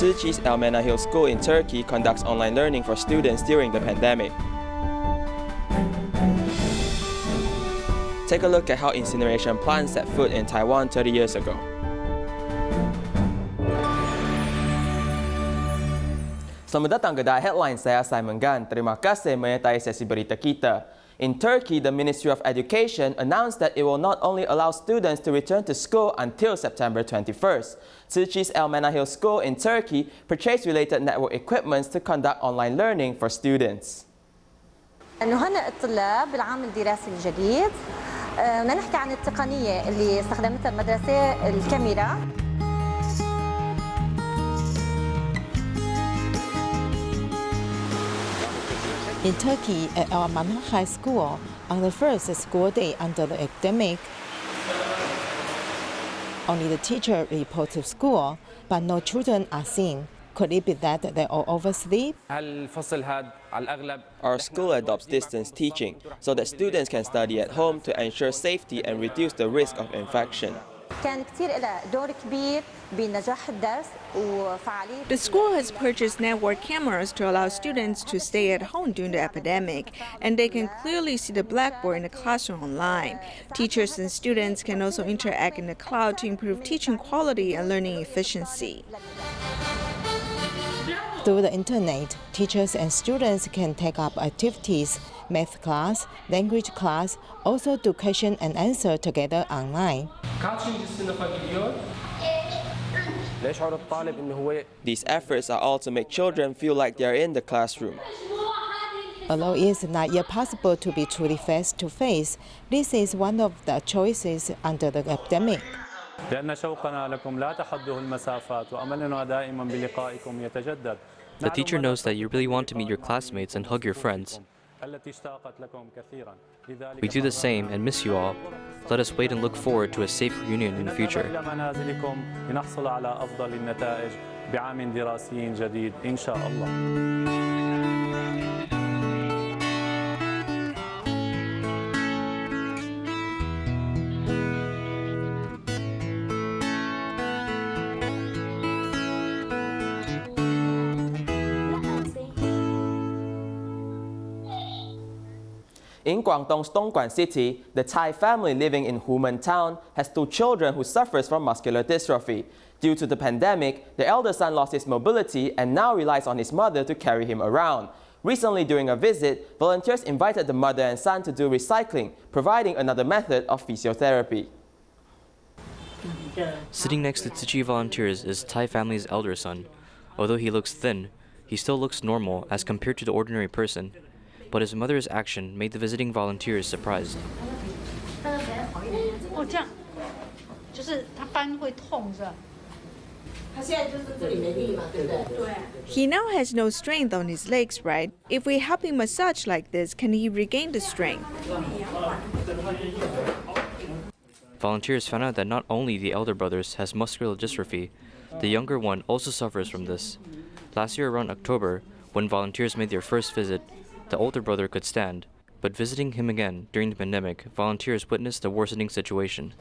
Tzu Chi's Menahil school in Turkey conducts online learning for students during the pandemic. Take a look at how incineration plants set foot in Taiwan 30 years ago. Selamat datang ke DaAi Headlines, saya Simon Gan. Terima kasih menyertai sesi berita kita. In Turkey, the Ministry of Education announced that it will not only allow students to return to school until September 21st. Tzu Chi's Menahil school in Turkey purchased related network equipment to conduct online learning for students. نهنئ الطلاب بالعام الدراسي الجديد. بدنا نحكي عن التقنية اللي استخدمتها المدرسة الكاميرا. In Turkey, at our Menahil school, on the first school day under the epidemic, only the teacher reports to school, but no children are seen. Could it be that they all oversleep? Our school adopts distance teaching so that students can study at home to ensure safety and reduce the risk of infection. The school has purchased network cameras to allow students to stay at home during the epidemic, and they can clearly see the blackboard in the classroom online. Teachers and students can also interact in the cloud to improve teaching quality and learning efficiency. Through the internet, teachers and students can take up activities, math class, language class, also do question and answer together online. These efforts are all to make children feel like they are in the classroom. Although it is not yet possible to be truly face-to-face, this is one of the choices under the epidemic. The teacher knows that you really want to meet your classmates and hug your friends. We do the same and miss you all. Let us wait and look forward to a safe reunion in the future. In Guangdong's Dongguan city, the Thai family living in Humen Town has 2 children who suffers from muscular dystrophy. Due to the pandemic, the elder son lost his mobility and now relies on his mother to carry him around. Recently, during a visit, volunteers invited the mother and son to do recycling, providing another method of physiotherapy. Sitting next to Tzu Chi volunteers is Thai family's elder son. Although he looks thin, he still looks normal as compared to the ordinary person. But his mother's action made the visiting volunteers surprised. He now has no strength on his legs, right? If we help him massage like this, can he regain the strength? Volunteers found out that not only the elder brother has muscular dystrophy, the younger one also suffers from this. Last year around October, when volunteers made their first visit, the older brother could stand, but visiting him again during the pandemic, volunteers witnessed a worsening situation.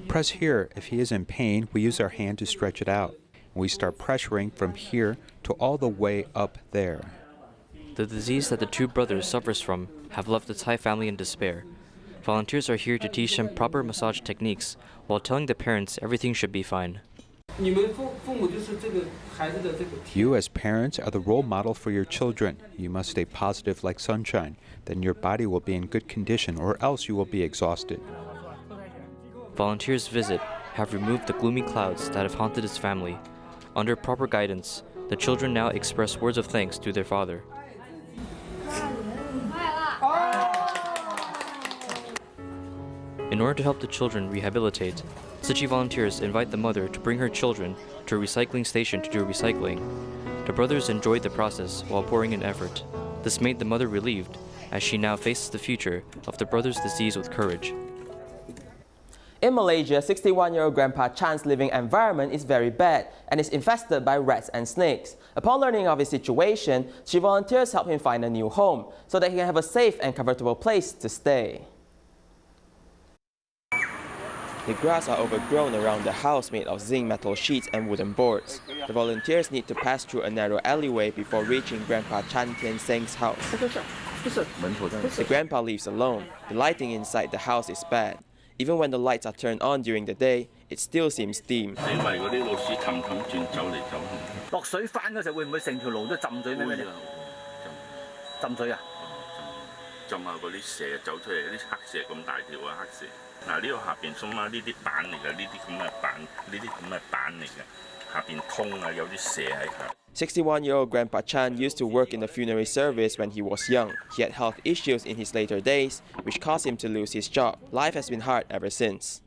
Press here. If he is in pain, we use our hand to stretch it out. We start pressuring from here to all the way up there. The disease that the 2 brothers suffers from have left the Thai family in despair. Volunteers are here to teach them proper massage techniques while telling the parents everything should be fine. You as parents are the role model for your children. You must stay positive like sunshine. Then your body will be in good condition or else you will be exhausted. Volunteers' visit have removed the gloomy clouds that have haunted his family. Under proper guidance, the children now express words of thanks to their father. In order to help the children rehabilitate, Tzu Chi volunteers invite the mother to bring her children to a recycling station to do recycling. The brothers enjoyed the process while pouring in effort. This made the mother relieved, as she now faces the future of the brother's disease with courage. In Malaysia, 61-year-old Grandpa Chan's living environment is very bad and is infested by rats and snakes. Upon learning of his situation, she volunteers help him find a new home so that he can have a safe and comfortable place to stay. The grass are overgrown around the house made of zinc metal sheets and wooden boards. The volunteers need to pass through a narrow alleyway before reaching Grandpa Chan Tian Seng's house. The grandpa lives alone. The lighting inside the house is bad. Even when the lights are turned on during the day, it still seems dim. 落水翻嗰時會唔會成條路都浸水咩？浸水啊！浸下嗰啲蛇走出嚟，啲黑蛇咁大條啊，黑蛇。嗱呢個下邊鬆啦，呢啲板嚟㗎，呢啲咁嘅板，呢啲咁嘅板嚟嘅，下邊通啊，有啲蛇喺下。61-year-old Grandpa Chan used to work in the funerary service when he was young. He had health issues in his later days, which caused him to lose his job. Life has been hard ever since.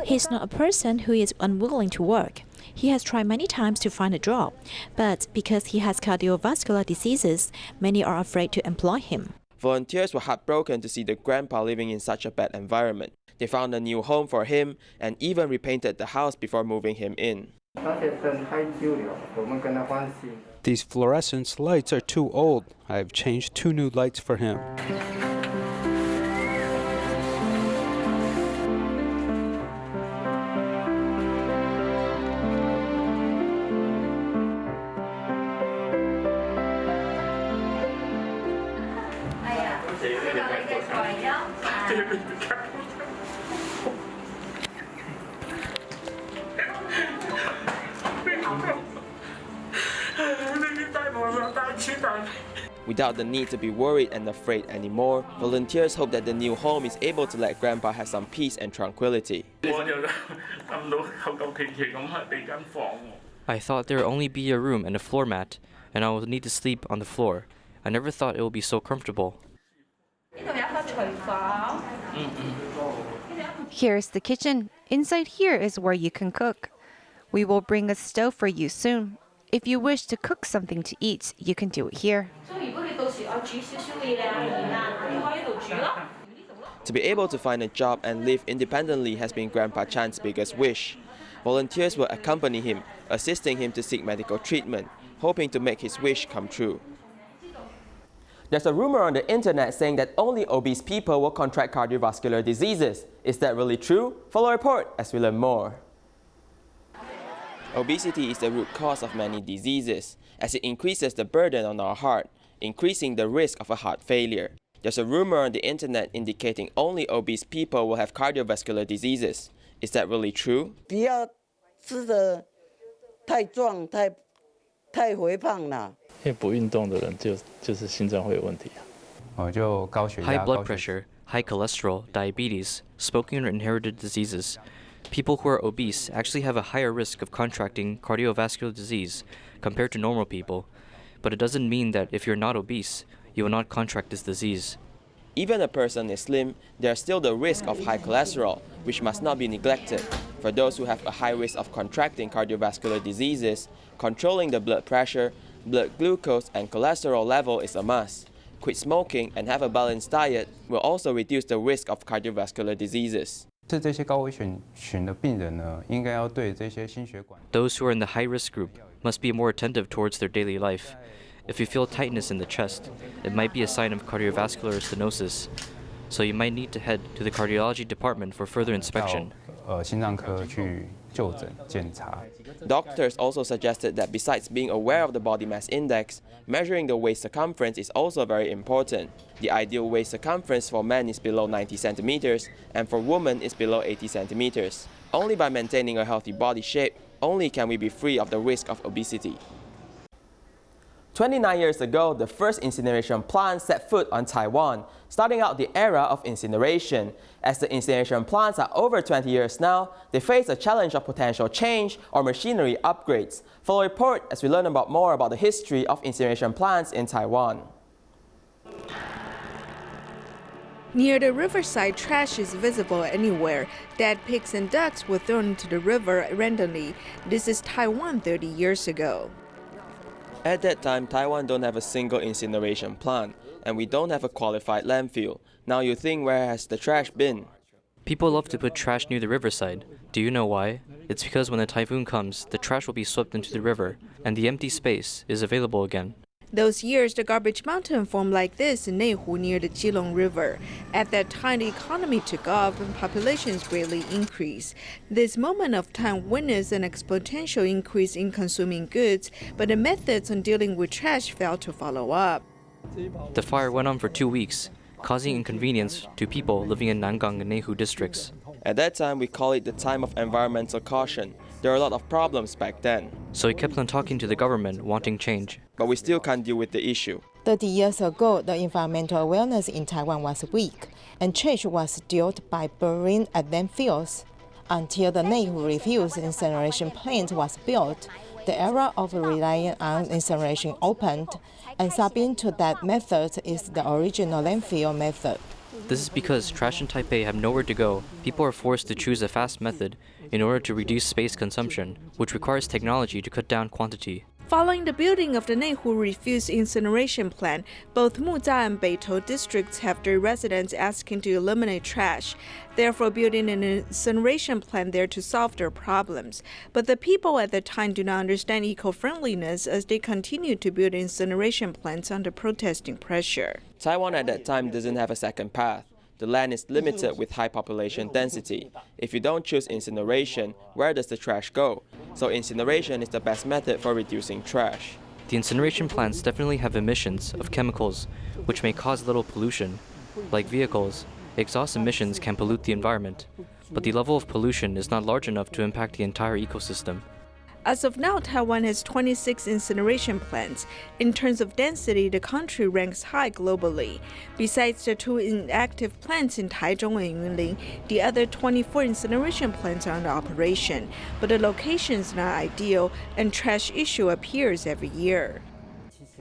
He's not a person who is unwilling to work. He has tried many times to find a job, but because he has cardiovascular diseases, many are afraid to employ him. Volunteers were heartbroken to see the grandpa living in such a bad environment. They found a new home for him and even repainted the house before moving him in. These fluorescence lights are too old. I have changed 2 new lights for him. Without the need to be worried and afraid anymore, volunteers hope that the new home is able to let Grandpa have some peace and tranquility. I thought there would only be a room and a floor mat, and I would need to sleep on the floor. I never thought it would be so comfortable. Here's the kitchen. Inside here is where you can cook. We will bring a stove for you soon. If you wish to cook something to eat, you can do it here. To be able to find a job and live independently has been Grandpa Chan's biggest wish. Volunteers will accompany him, assisting him to seek medical treatment, hoping to make his wish come true. There's a rumor on the internet saying that only obese people will contract cardiovascular diseases. Is that really true? Follow a report as we learn more. Obesity is the root cause of many diseases, as it increases the burden on our heart, increasing the risk of a heart failure. There's a rumor on the internet indicating only obese people will have cardiovascular diseases. Is that really true? 不要吃得太壮、太肥胖了。因为不运动的人就是心脏会有问题。High blood pressure, high cholesterol, diabetes, smoking or inherited diseases. People who are obese actually have a higher risk of contracting cardiovascular disease compared to normal people, but it doesn't mean that if you're not obese, you will not contract this disease. Even a person is slim, there's still the risk of high cholesterol, which must not be neglected. For those who have a high risk of contracting cardiovascular diseases, controlling the blood pressure, blood glucose and cholesterol level is a must. Quit smoking and have a balanced diet will also reduce the risk of cardiovascular diseases. Those who are in the high-risk group must be more attentive towards their daily life. If you feel tightness in the chest, it might be a sign of cardiovascular stenosis, so you might need to head to the cardiology department for further inspection. Doctors also suggested that besides being aware of the body mass index, measuring the waist circumference is also very important. The ideal waist circumference for men is below 90 centimeters and for women is below 80 centimeters. Only by maintaining a healthy body shape, only can we be free of the risk of obesity. 29 years ago, the first incineration plant set foot on Taiwan, starting out the era of incineration. As the incineration plants are over 20 years now, they face a challenge of potential change or machinery upgrades. Follow a report as we learn more about the history of incineration plants in Taiwan. Near the riverside, trash is visible anywhere. Dead pigs and ducks were thrown into the river randomly. This is Taiwan 30 years ago. At that time, Taiwan don't have a single incineration plant, and we don't have a qualified landfill. Now you think, where has the trash been? People love to put trash near the riverside. Do you know why? It's because when the typhoon comes, the trash will be swept into the river, and the empty space is available again. Those years, the garbage mountain formed like this in Neihu near the Jilong River. At that time, the economy took off and populations greatly increased. This moment of time witnessed an exponential increase in consuming goods, but the methods on dealing with trash failed to follow up. The fire went on for 2 weeks, causing inconvenience to people living in Nangang and Neihu districts. At that time, we call it the time of environmental caution. There are a lot of problems back then. So he kept on talking to the government, wanting change. But we still can't deal with the issue. 30 years ago, the environmental awareness in Taiwan was weak, and change was dealt by burying at landfills. Until the Neihu refuse incineration plant was built, the era of relying on incineration opened, and subbing to that method is the original landfill method. This is because trash in Taipei have nowhere to go. People are forced to choose a fast method in order to reduce space consumption, which requires technology to cut down quantity. Following the building of the Neihu refuse incineration plant, both Muzha and Beitou districts have their residents asking to eliminate trash, therefore building an incineration plant there to solve their problems. But the people at the time do not understand eco-friendliness as they continue to build incineration plants under protesting pressure. Taiwan at that time doesn't have a second path. The land is limited with high population density. If you don't choose incineration, where does the trash go? So incineration is the best method for reducing trash. The incineration plants definitely have emissions of chemicals, which may cause little pollution. Like vehicles, exhaust emissions can pollute the environment, but the level of pollution is not large enough to impact the entire ecosystem. As of now, Taiwan has 26 incineration plants. In terms of density, the country ranks high globally. Besides the 2 inactive plants in Taichung and Yunlin, the other 24 incineration plants are under operation. But the location is not ideal, and trash issue appears every year.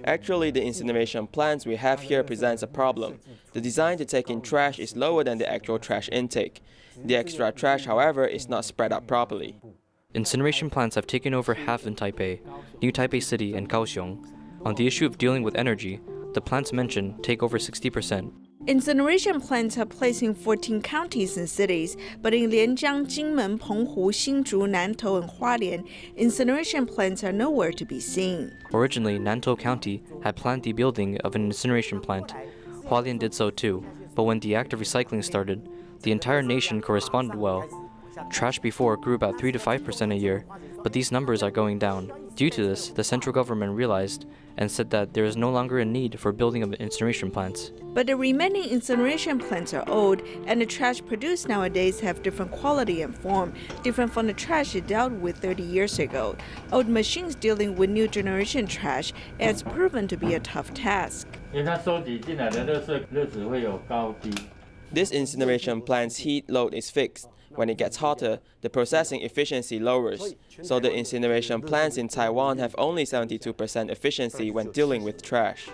Actually, the incineration plants we have here presents a problem. The design to take in trash is lower than the actual trash intake. The extra trash, however, is not spread out properly. Incineration plants have taken over half in Taipei, New Taipei City, and Kaohsiung. On the issue of dealing with energy, the plants mentioned take over 60%. Incineration plants are placed in 14 counties and cities, but in Lianjiang, Jinmen, Penghu, Hsinchu, Nantou, and Hualien, incineration plants are nowhere to be seen. Originally, Nantou County had planned the building of an incineration plant. Hualien did so too, but when the act of recycling started, the entire nation corresponded well. Trash before grew about 3 to 5% a year, but these numbers are going down. Due to this, the central government realized and said that there is no longer a need for building of incineration plants. But the remaining incineration plants are old, and the trash produced nowadays have different quality and form, different from the trash it dealt with 30 years ago. Old machines dealing with new generation trash has proven to be a tough task. This incineration plant's heat load is fixed. When it gets hotter, the processing efficiency lowers. So the incineration plants in Taiwan have only 72% efficiency when dealing with trash.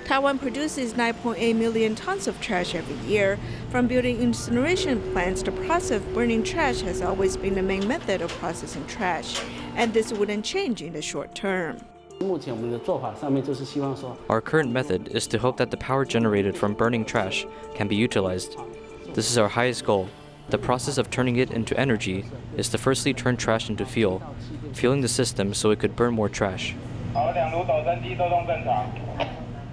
Taiwan produces 9.8 million tons of trash every year. From building incineration plants, the process of burning trash has always been the main method of processing trash, and this wouldn't change in the short term. Our current method is to hope that the power generated from burning trash can be utilized. This is our highest goal. The process of turning it into energy is to firstly turn trash into fuel, fueling the system so it could burn more trash.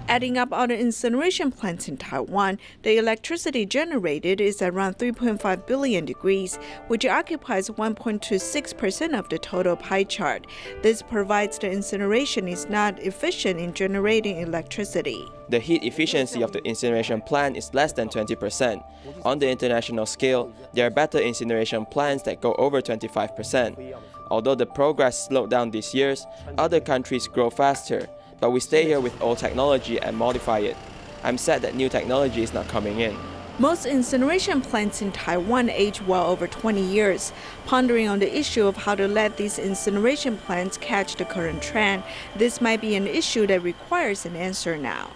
Adding up all the incineration plants in Taiwan, the electricity generated is around 3.5 billion degrees, which occupies 1.26% of the total pie chart. This provides the incineration is not efficient in generating electricity. The heat efficiency of the incineration plant is less than 20%. On the international scale, there are better incineration plants that go over 25%. Although the progress slowed down these years, other countries grow faster. But we stay here with old technology and modify it. I'm sad that new technology is not coming in. Most incineration plants in Taiwan age well over 20 years. Pondering on the issue of how to let these incineration plants catch the current trend, this might be an issue that requires an answer now.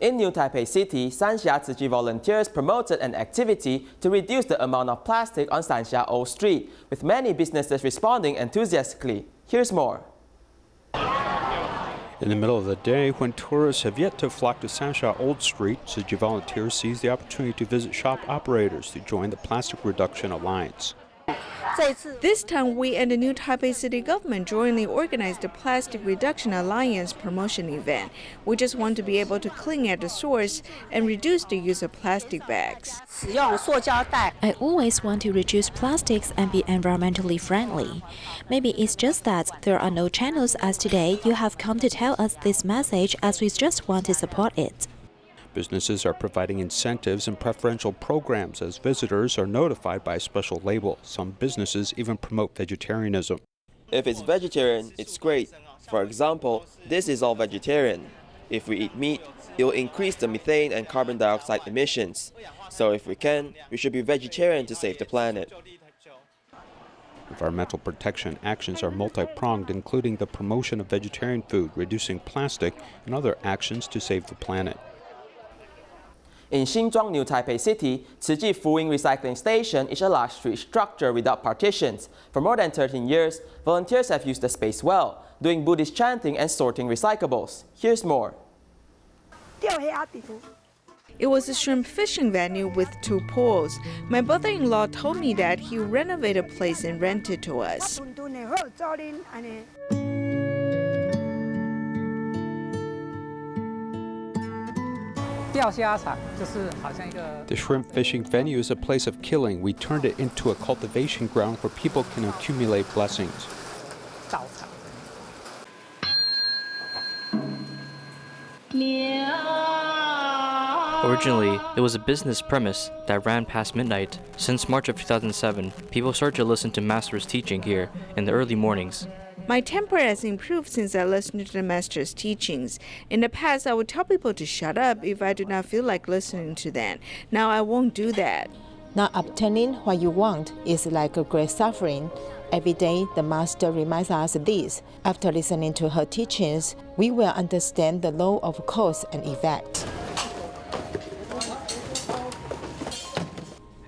In New Taipei City, Sanxia Tzu Chi volunteers promoted an activity to reduce the amount of plastic on Sanxia Old Street, with many businesses responding enthusiastically. Here's more. In the middle of the day, when tourists have yet to flock to Sanxia Old Street, Tzu Chi volunteers seize the opportunity to visit shop operators to join the Plastic Reduction Alliance. This time, we and the new Taipei City government jointly organized the Plastic Reduction Alliance promotion event. We just want to be able to clean at the source and reduce the use of plastic bags. I always want to reduce plastics and be environmentally friendly. Maybe it's just that there are no channels as today you have come to tell us this message as we just want to support it. Businesses are providing incentives and preferential programs as visitors are notified by a special label. Some businesses even promote vegetarianism. If it's vegetarian, it's great. For example, this is all vegetarian. If we eat meat, it will increase the methane and carbon dioxide emissions. So if we can, we should be vegetarian to save the planet. Environmental protection actions are multi-pronged, including the promotion of vegetarian food, reducing plastic, and other actions to save the planet. In Xinzhuang, New Taipei City, Tzu Chi recycling station is a large street structure without partitions. For more than 13 years, volunteers have used the space well, doing Buddhist chanting and sorting recyclables. Here's more. It was a shrimp fishing venue with 2 pools. My brother-in-law told me that he renovated a place and rented to us. The shrimp fishing venue is a place of killing. We turned it into a cultivation ground where people can accumulate blessings. Originally, it was a business premise that ran past midnight. Since March of 2007, people started to listen to Master's teaching here in the early mornings. My temper has improved since I listened to the Master's teachings. In the past, I would tell people to shut up if I do not feel like listening to them. Now I won't do that. Not obtaining what you want is like a great suffering. Every day, the Master reminds us this. After listening to her teachings, we will understand the law of cause and effect.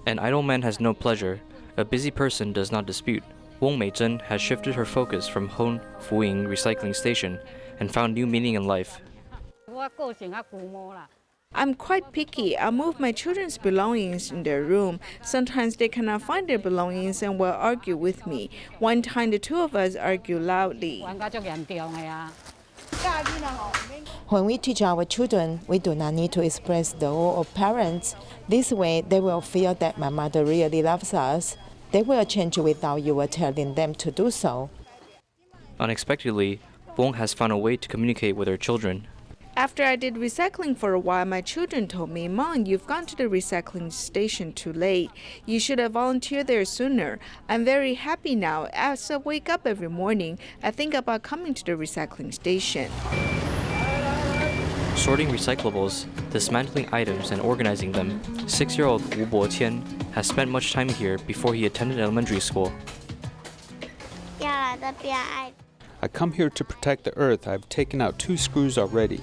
An idle man has no pleasure. A busy person does not dispute. Wong Meizhen has shifted her focus from Hon Fuying recycling station and found new meaning in life. I'm quite picky. I move my children's belongings in their room. Sometimes they cannot find their belongings and will argue with me. One time the 2 of us argued loudly. When we teach our children, we do not need to express the role of parents. This way, they will feel that my mother really loves us. They will change without you telling them to do so. Unexpectedly, Wong has found a way to communicate with her children. After I did recycling for a while, my children told me, "Mom, you've gone to the recycling station too late. You should have volunteered there sooner." I'm very happy now. As I wake up every morning, I think about coming to the recycling station. Sorting recyclables, dismantling items, and organizing them, 6-year-old Wu Boqian has spent much time here before he attended elementary school. I come here to protect the earth. I've taken out 2 screws already.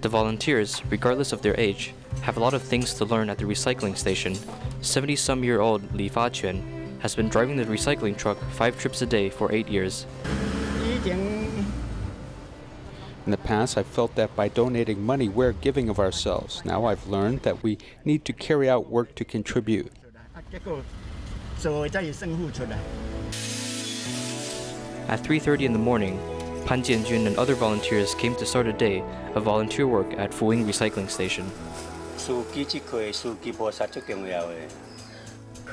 The volunteers, regardless of their age, have a lot of things to learn at the recycling station. 70-some-year-old Li Faquan has been driving the recycling truck 5 trips a day for 8 years. In the past, I felt that by donating money, we're giving of ourselves. Now I've learned that we need to carry out work to contribute. At 3:30 in the morning, Pan Jianjun and other volunteers came to start a day of volunteer work at Fuying Recycling Station.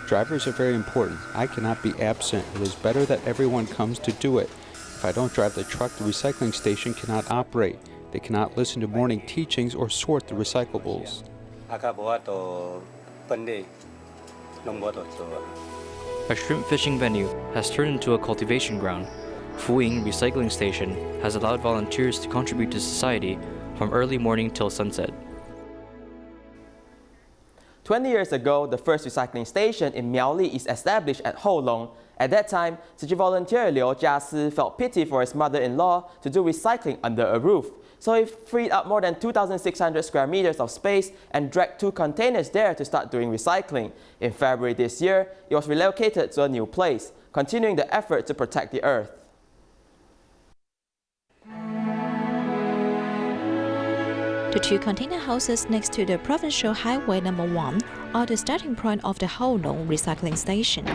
Drivers are very important. I cannot be absent. It is better that everyone comes to do it. If I don't drive the truck, the recycling station cannot operate. They cannot listen to morning teachings or sort the recyclables. A shrimp fishing venue has turned into a cultivation ground. Fuying Recycling Station has allowed volunteers to contribute to society from early morning till sunset. 20 years ago, the first recycling station in Miaoli is established at Houlong. At that time, Tzu Chi volunteer Liu Jiasi felt pity for his mother-in-law to do recycling under a roof. So he freed up more than 2,600 square meters of space and dragged 2 containers there to start doing recycling. In February this year, it was relocated to a new place, continuing the effort to protect the earth. The 2 container houses next to the provincial highway number 1 are the starting point of the Humen recycling station.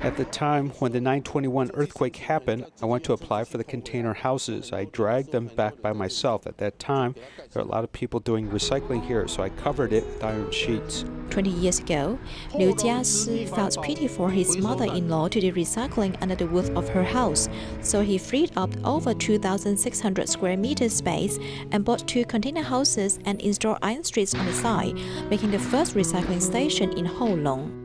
At the time when the 9/21 earthquake happened, I went to apply for the container houses. I dragged them back by myself. At that time, there were a lot of people doing recycling here, so I covered it with iron sheets. 20 years ago, Liu Jiasi felt pity for his mother-in-law to do recycling under the roof of her house, so he freed up over 2,600 square meters space and bought 2 container houses and installed iron streets on the side, making the first recycling station in Humen.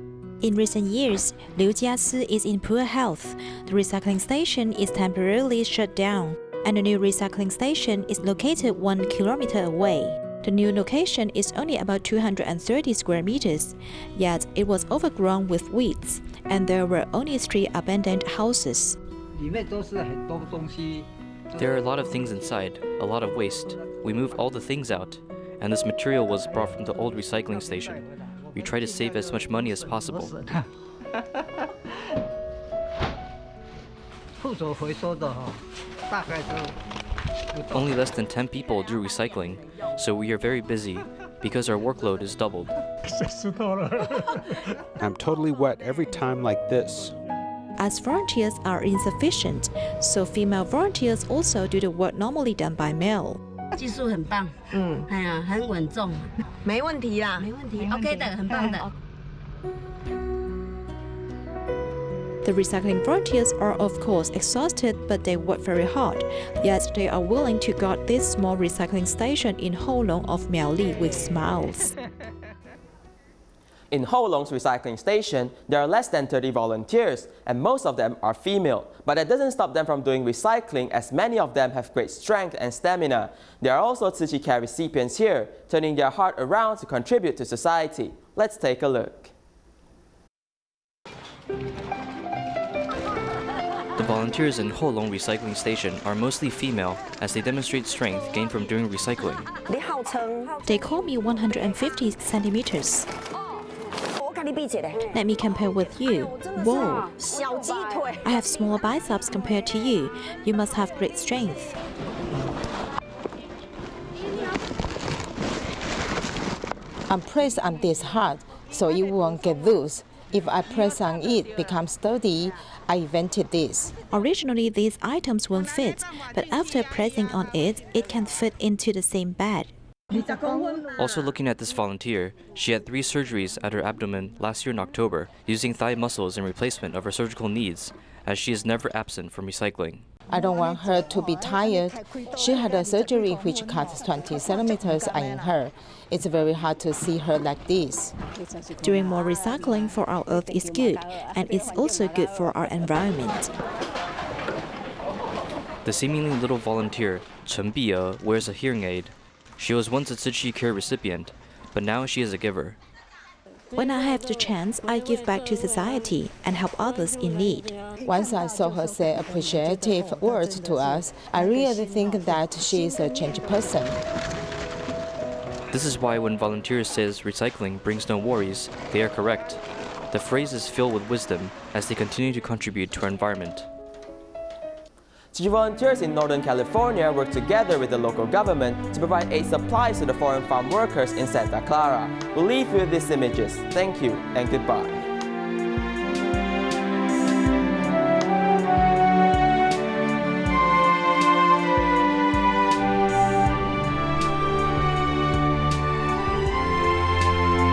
In recent years, Liu Jiasi is in poor health. The recycling station is temporarily shut down, and the new recycling station is located 1 kilometer away. The new location is only about 230 square meters, yet it was overgrown with weeds, and there were only 3 abandoned houses. There are a lot of things inside, a lot of waste. We move all the things out, and this material was brought from the old recycling station. We try to save as much money as possible. Only less than 10 people do recycling, so we are very busy because our workload is doubled. I'm totally wet every time like this. As volunteers are insufficient, so female volunteers also do the work normally done by male. 技术很棒，哎呀，很稳重，没问题啦，没问题 ，OK 的，很棒的。 The recycling volunteers are of course exhausted, but they work very hard. Yet they are willing to guard this small recycling station in Humen of Miaoli with smiles. In Humen's recycling station, there are less than 30 volunteers, and most of them are female. But that doesn't stop them from doing recycling, as many of them have great strength and stamina. There are also Tzu Chi care recipients here, turning their heart around to contribute to society. Let's take a look. The volunteers in Humen recycling station are mostly female, as they demonstrate strength gained from doing recycling. They call me 150 centimeters. Let me compare with you. Whoa! I have smaller biceps compared to you. You must have great strength. I press on this hard so it won't get loose. If I press on it becomes sturdy, I invented this. Originally, these items won't fit, but after pressing on it, it can fit into the same bed. Also looking at this volunteer, she had 3 surgeries at her abdomen last year in October, using thigh muscles in replacement of her surgical needs, as she is never absent from recycling. I don't want her to be tired. She had a surgery which cuts 20 centimeters in her. It's very hard to see her like this. Doing more recycling for our earth is good, and it's also good for our environment. The seemingly little volunteer, Chen Biye, wears a hearing aid. She was once a Tzu Chi care recipient, but now she is a giver. When I have the chance, I give back to society and help others in need. Once I saw her say appreciative words to us, I really think that she is a changed person. This is why when volunteers says recycling brings no worries, they are correct. The phrase is filled with wisdom as they continue to contribute to our environment. Tzu Chi volunteers in Northern California work together with the local government to provide aid supplies to the foreign farm workers in Santa Clara. We'll leave you with these images. Thank you and goodbye.